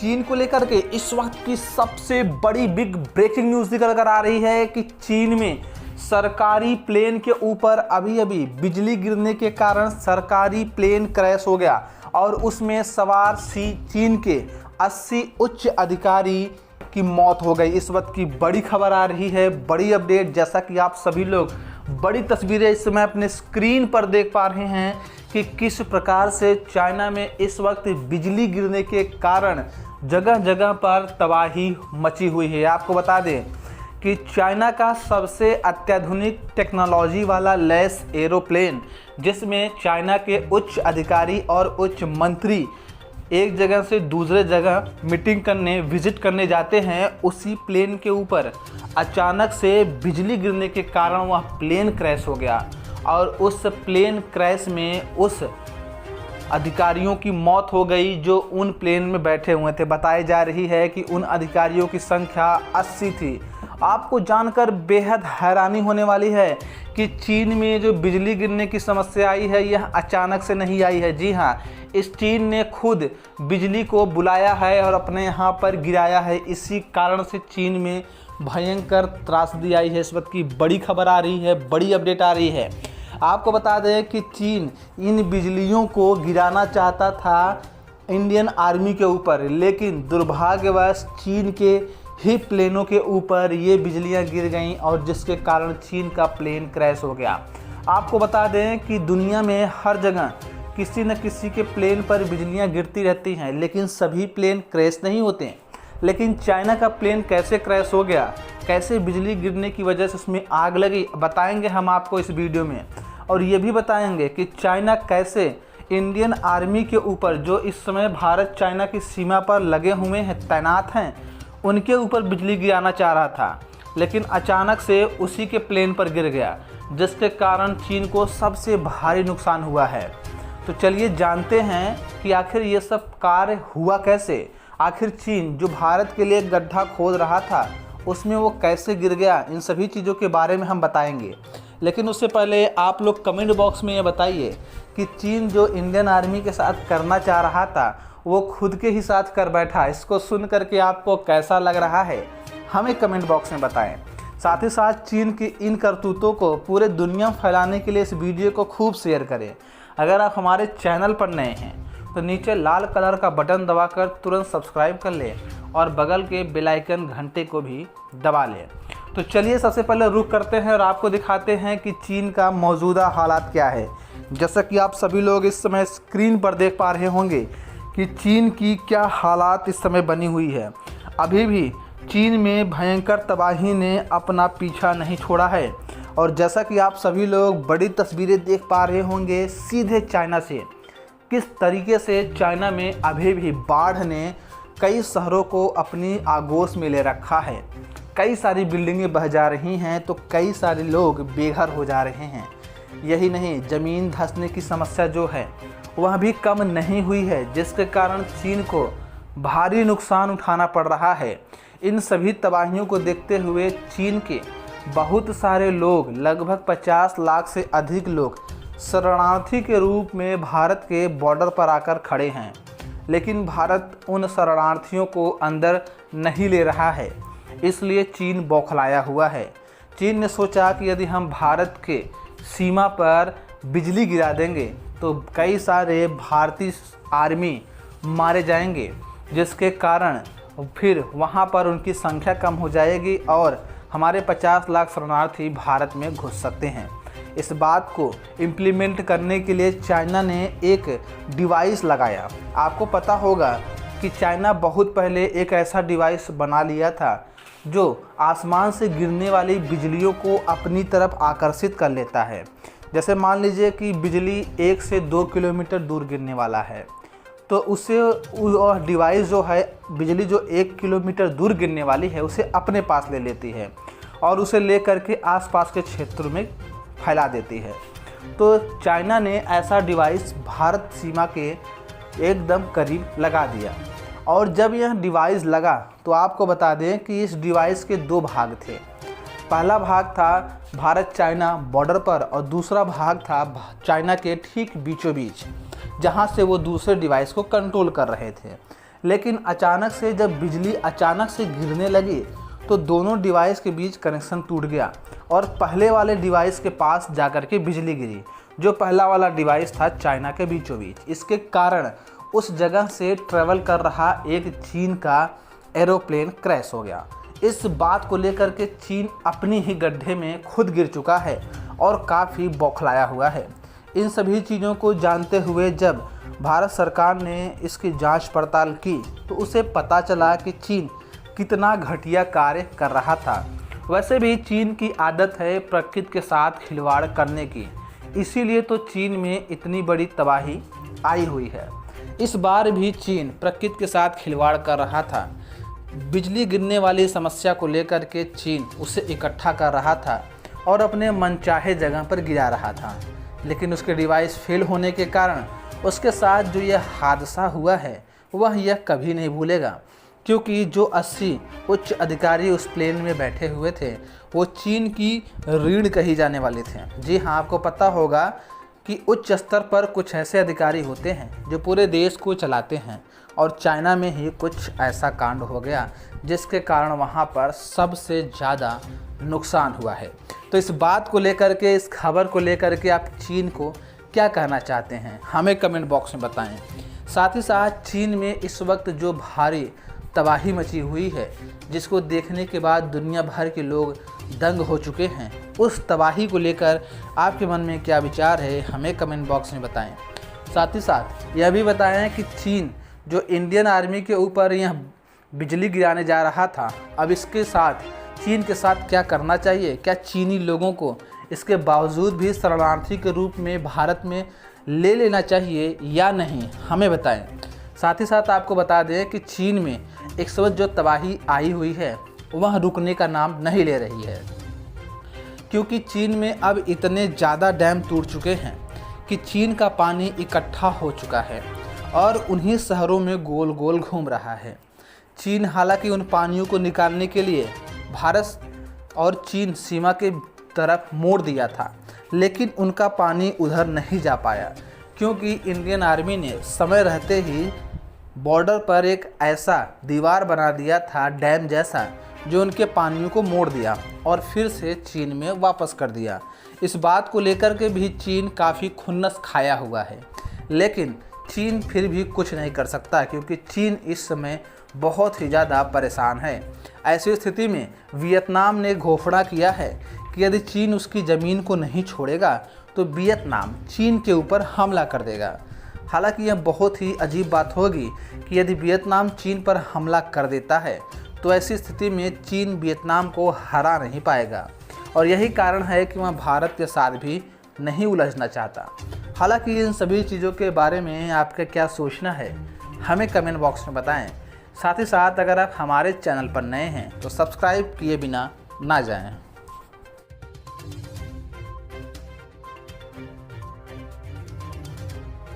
चीन को लेकर के इस वक्त की सबसे बड़ी बिग ब्रेकिंग न्यूज़ निकल कर आ रही है कि चीन में सरकारी प्लेन के ऊपर अभी बिजली गिरने के कारण सरकारी प्लेन क्रैश हो गया और उसमें सवार चीन के 80 उच्च अधिकारी की मौत हो गई। इस वक्त की बड़ी खबर आ रही है, बड़ी अपडेट। जैसा कि आप सभी लोग बड़ी तस्वीरें इस समय अपने स्क्रीन पर देख पा रहे हैं कि किस प्रकार से चाइना में इस वक्त बिजली गिरने के कारण जगह जगह पर तबाही मची हुई है। आपको बता दें कि चाइना का सबसे अत्याधुनिक टेक्नोलॉजी वाला लैस एरोप्लेन, जिसमें चाइना के उच्च अधिकारी और उच्च मंत्री एक जगह से दूसरे जगह मीटिंग करने विजिट करने जाते हैं, उसी प्लेन के ऊपर अचानक से बिजली गिरने के कारण वह प्लेन क्रैश हो गया और उस प्लेन क्रैश में उस अधिकारियों की मौत हो गई जो उन प्लेन में बैठे हुए थे। बताई जा रही है कि उन अधिकारियों की संख्या 80 थी। आपको जानकर बेहद हैरानी होने वाली है कि चीन में जो बिजली गिरने की समस्या आई है यह अचानक से नहीं आई है। जी हाँ, इस चीन ने खुद बिजली को बुलाया है और अपने यहाँ पर गिराया है। इसी कारण से चीन में भयंकर त्रासदी आई है। इस वक्त की बड़ी खबर आ रही है, बड़ी अपडेट आ रही है। आपको बता दें कि चीन इन बिजलियों को गिराना चाहता था इंडियन आर्मी के ऊपर, लेकिन दुर्भाग्यवश चीन के ही प्लेनों के ऊपर ये बिजलियां गिर गईं और जिसके कारण चीन का प्लेन क्रैश हो गया। आपको बता दें कि दुनिया में हर जगह किसी न किसी के प्लेन पर बिजलियां गिरती रहती हैं, लेकिन सभी प्लेन क्रैश नहीं होते हैं। लेकिन चाइना का प्लेन कैसे क्रैश हो गया, कैसे बिजली गिरने की वजह से उसमें आग लगी, बताएंगे हम आपको इस वीडियो में। और ये भी बताएंगे कि चाइना कैसे इंडियन आर्मी के ऊपर, जो इस समय भारत चाइना की सीमा पर लगे हुए हैं, तैनात हैं, उनके ऊपर बिजली गिराना चाह रहा था, लेकिन अचानक से उसी के प्लेन पर गिर गया, जिसके कारण चीन को सबसे भारी नुकसान हुआ है। तो चलिए जानते हैं कि आखिर ये सब कार्य हुआ कैसे। आखिर चीन जो भारत के लिए गड्ढा खोद रहा था उसमें वो कैसे गिर गया, इन सभी चीज़ों के बारे में हम बताएंगे। लेकिन उससे पहले आप लोग कमेंट बॉक्स में ये बताइए कि चीन जो इंडियन आर्मी के साथ करना चाह रहा था वो खुद के ही साथ कर बैठा। इसको सुन करके आपको कैसा लग रहा है, हमें कमेंट बॉक्स में बताएं। साथ ही साथ चीन की इन करतूतों को पूरे दुनिया में फैलाने के लिए इस वीडियो को खूब शेयर करें। अगर आप हमारे चैनल पर नए हैं तो नीचे लाल कलर का बटन दबाकर तुरंत सब्सक्राइब कर लें और बगल के बेल आइकन घंटे को भी दबा लें। तो चलिए सबसे पहले रुक करते हैं और आपको दिखाते हैं कि चीन का मौजूदा हालात क्या है। जैसा कि आप सभी लोग इस समय स्क्रीन पर देख पा रहे होंगे कि चीन की क्या हालात इस समय बनी हुई है। अभी भी चीन में भयंकर तबाही ने अपना पीछा नहीं छोड़ा है और जैसा कि आप सभी लोग बड़ी तस्वीरें देख पा रहे होंगे सीधे चाइना से, किस तरीके से चाइना में अभी भी बाढ़ ने कई शहरों को अपनी आगोश में ले रखा है। कई सारी बिल्डिंगें बह जा रही हैं तो कई सारे लोग बेघर हो जा रहे हैं। यही नहीं, ज़मीन धंसने की समस्या जो है वह भी कम नहीं हुई है, जिसके कारण चीन को भारी नुकसान उठाना पड़ रहा है। इन सभी तबाहियों को देखते हुए चीन के बहुत सारे लोग, लगभग 50 लाख से अधिक लोग शरणार्थी के रूप में भारत के बॉर्डर पर आकर खड़े हैं, लेकिन भारत उन शरणार्थियों को अंदर नहीं ले रहा है। इसलिए चीन बौखलाया हुआ है। चीन ने सोचा कि यदि हम भारत के सीमा पर बिजली गिरा देंगे तो कई सारे भारतीय आर्मी मारे जाएंगे, जिसके कारण फिर वहां पर उनकी संख्या कम हो जाएगी और हमारे 50 लाख शरणार्थी भारत में घुस सकते हैं। इस बात को इम्प्लीमेंट करने के लिए चाइना ने एक डिवाइस लगाया। आपको पता होगा कि चाइना बहुत पहले एक ऐसा डिवाइस बना लिया था जो आसमान से गिरने वाली बिजलियों को अपनी तरफ आकर्षित कर लेता है। जैसे मान लीजिए कि बिजली 1 से 2 किलोमीटर दूर गिरने वाला है, तो उसे डिवाइस जो है बिजली जो 1 किलोमीटर दूर गिरने वाली है उसे अपने पास ले लेती है और उसे ले करके आसपास के क्षेत्र में फैला देती है। तो चाइना ने ऐसा डिवाइस भारत सीमा के एकदम करीब लगा दिया और जब यह डिवाइस लगा तो आपको बता दें कि इस डिवाइस के 2 भाग थे। पहला भाग था भारत चाइना बॉर्डर पर और दूसरा भाग था चाइना के ठीक बीचों बीच, जहां से वो दूसरे डिवाइस को कंट्रोल कर रहे थे। लेकिन अचानक से जब बिजली अचानक से गिरने लगी तो दोनों डिवाइस के बीच कनेक्शन टूट गया और पहले वाले डिवाइस के पास जाकर के बिजली गिरी। जो पहला वाला डिवाइस था चाइना के बीचों बीच। इसके कारण उस जगह से ट्रेवल कर रहा एक चीन का एरोप्लेन क्रैश हो गया। इस बात को लेकर के चीन अपनी ही गड्ढे में खुद गिर चुका है और काफ़ी बौखलाया हुआ है। इन सभी चीज़ों को जानते हुए जब भारत सरकार ने इसकी जांच पड़ताल की तो उसे पता चला कि चीन कितना घटिया कार्य कर रहा था। वैसे भी चीन की आदत है प्रकृति के साथ खिलवाड़ करने की, इसीलिए तो चीन में इतनी बड़ी तबाही आई हुई है। इस बार भी चीन प्रकृति के साथ खिलवाड़ कर रहा था। बिजली गिरने वाली समस्या को लेकर के चीन उसे इकट्ठा कर रहा था और अपने मनचाहे जगह पर गिरा रहा था, लेकिन उसके डिवाइस फेल होने के कारण उसके साथ जो यह हादसा हुआ है वह यह कभी नहीं भूलेगा, क्योंकि जो 80 उच्च अधिकारी उस प्लेन में बैठे हुए थे वो चीन की रीढ़ कही जाने वाले थे। जी हाँ, आपको पता होगा कि उच्च स्तर पर कुछ ऐसे अधिकारी होते हैं जो पूरे देश को चलाते हैं और चाइना में ही कुछ ऐसा कांड हो गया जिसके कारण वहाँ पर सबसे ज़्यादा नुकसान हुआ है। तो इस बात को लेकर के, इस खबर को लेकर के आप चीन को क्या कहना चाहते हैं हमें कमेंट बॉक्स में बताएं। साथ ही साथ चीन में इस वक्त जो भारी तबाही मची हुई है जिसको देखने के बाद दुनिया भर के लोग दंग हो चुके हैं, उस तबाही को लेकर आपके मन में क्या विचार है हमें कमेंट बॉक्स में बताएं। साथ ही साथ यह भी बताएं कि चीन जो इंडियन आर्मी के ऊपर यह बिजली गिराने जा रहा था, अब इसके साथ चीन के साथ क्या करना चाहिए? क्या चीनी लोगों को इसके बावजूद भी शरणार्थी के रूप में भारत में ले लेना चाहिए या नहीं, हमें बताएं। साथ ही साथ आपको बता दें कि चीन में इस वक्त जो तबाही आई हुई है वह रुकने का नाम नहीं ले रही है, क्योंकि चीन में अब इतने ज़्यादा डैम टूट चुके हैं कि चीन का पानी इकट्ठा हो चुका है और उन्हीं शहरों में गोल गोल घूम रहा है। चीन हालांकि उन पानियों को निकालने के लिए भारत और चीन सीमा के तरफ मोड़ दिया था, लेकिन उनका पानी उधर नहीं जा पाया, क्योंकि इंडियन आर्मी ने समय रहते ही बॉर्डर पर एक ऐसा दीवार बना दिया था, डैम जैसा, जो उनके पानियों को मोड़ दिया और फिर से चीन में वापस कर दिया। इस बात को लेकर के भी चीन काफ़ी खुन्नस खाया हुआ है, लेकिन चीन फिर भी कुछ नहीं कर सकता, क्योंकि चीन इस समय बहुत ही ज़्यादा परेशान है। ऐसी स्थिति में वियतनाम ने घोषणा किया है कि यदि चीन उसकी ज़मीन को नहीं छोड़ेगा तो वियतनाम चीन के ऊपर हमला कर देगा। हालांकि यह बहुत ही अजीब बात होगी कि यदि वियतनाम चीन पर हमला कर देता है तो ऐसी स्थिति में चीन वियतनाम को हरा नहीं पाएगा, और यही कारण है कि वह भारत के साथ भी नहीं उलझना चाहता। हालांकि इन सभी चीज़ों के बारे में आपका क्या सोचना है हमें कमेंट बॉक्स में बताएं। साथ ही साथ अगर आप हमारे चैनल पर नए हैं तो सब्सक्राइब किए बिना ना जाएं।